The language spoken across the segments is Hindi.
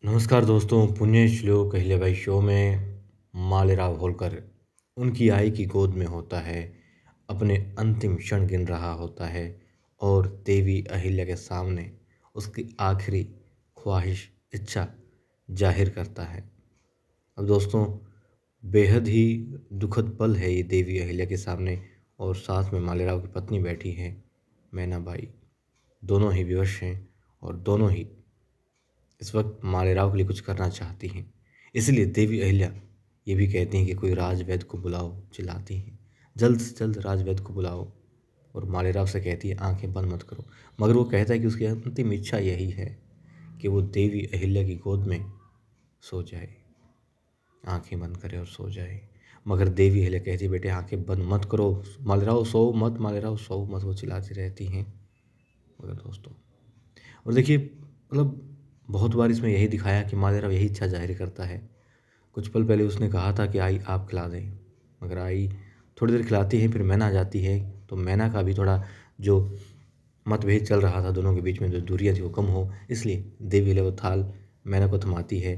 नमस्कार दोस्तों, पुण्य श्लोक अहिल्याबाई शो में मालेराव होलकर उनकी आई की गोद में होता है, अपने अंतिम क्षण गिन रहा होता है और देवी अहिल्या के सामने उसकी आखिरी ख्वाहिश, इच्छा जाहिर करता है। अब दोस्तों, बेहद ही दुखद पल है ये देवी अहिल्या के सामने और साथ में मालेराव की पत्नी बैठी हैं, मैनाबाई। दोनों ही विवश हैं और दोनों ही इस वक्त मालेराव के लिए कुछ करना चाहती हैं। इसलिए देवी अहिल्या ये भी कहती हैं कि कोई राजवैद्य को बुलाओ, चिल्लाती हैं, जल्द से जल्द राजवैद्य को बुलाओ। और मालेराव से कहती है आंखें बंद मत करो, मगर वो कहता है कि उसकी अंतिम इच्छा यही है कि वो देवी अहिल्या की गोद में सो जाए, आंखें बंद करे और सो जाए। मगर देवी अहिल्या कहती है बेटे आंखें बंद मत करो, मालेराव सो मत, मालेराव सो मत, वो चिल्लाती रहती हैं। मगर दोस्तों, और देखिए मतलब बहुत बार इसमें यही दिखाया कि मालेराव यही इच्छा जाहिर करता है। कुछ पल पहले उसने कहा था कि आई आप खिला दें, मगर आई थोड़ी देर खिलाती है, फिर मैना आ जाती है। तो मैना का भी थोड़ा जो मतभेद चल रहा था दोनों के बीच में, जो दूरियां थी वो कम हो, इसलिए देवी ले वो थाल मैना को थमाती है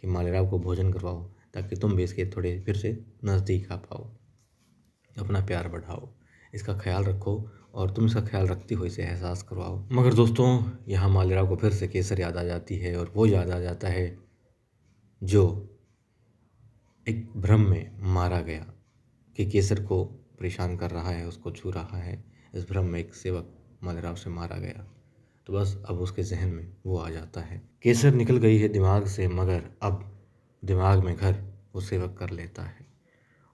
कि मालेराव को भोजन करवाओ, ताकि तुम भी इसके थोड़े फिर से नज़दीक आ पाओ, अपना प्यार बढ़ाओ, इसका ख्याल रखो और तुम इसका ख्याल रखती हो इसे एहसास करवाओ। मगर दोस्तों, यहाँ मालेराव को फिर से केसर याद आ जाती है और वो याद आ जाता है जो एक भ्रम में मारा गया कि केसर को परेशान कर रहा है, उसको छू रहा है। इस भ्रम में एक सेवक मालेराव से मारा गया। तो बस अब उसके जहन में वो आ जाता है। केसर निकल गई है दिमाग से, मगर अब दिमाग में घर वो सेवक कर लेता है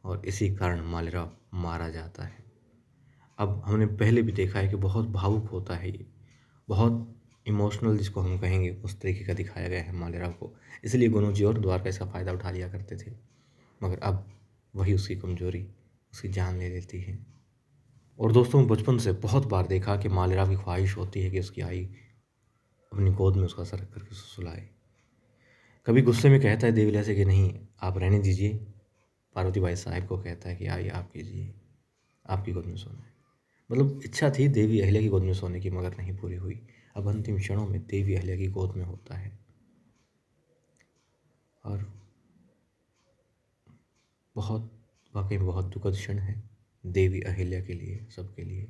और इसी कारण मालेराव मारा जाता है। अब हमने पहले भी देखा है कि बहुत भावुक होता है ये, बहुत इमोशनल जिसको हम कहेंगे उस तरीके का दिखाया गया है मालेराव को। इसलिए गुरु जी और द्वारका इसका फ़ायदा उठा लिया करते थे, मगर अब वही उसकी कमज़ोरी उसकी जान ले लेती है। और दोस्तों, बचपन से बहुत बार देखा कि मालेराव की ख्वाहिश होती है कि उसकी आई अपनी गोद में उसका सर रख करके उसे सुलाए। कभी गुस्से में कहता है देवीला से कि नहीं आप रहने दीजिए, पार्वती बाई साहब को कहता है कि आई आप कीजिए, आपकी गोद में सोना है। मतलब इच्छा थी देवी अहिल्या की गोद में सोने की, मगर नहीं पूरी हुई। अब अंतिम क्षणों में देवी अहिल्या की गोद में होता है और बहुत वाकई में बहुत दुखद क्षण है देवी अहिल्या के लिए, सबके लिए।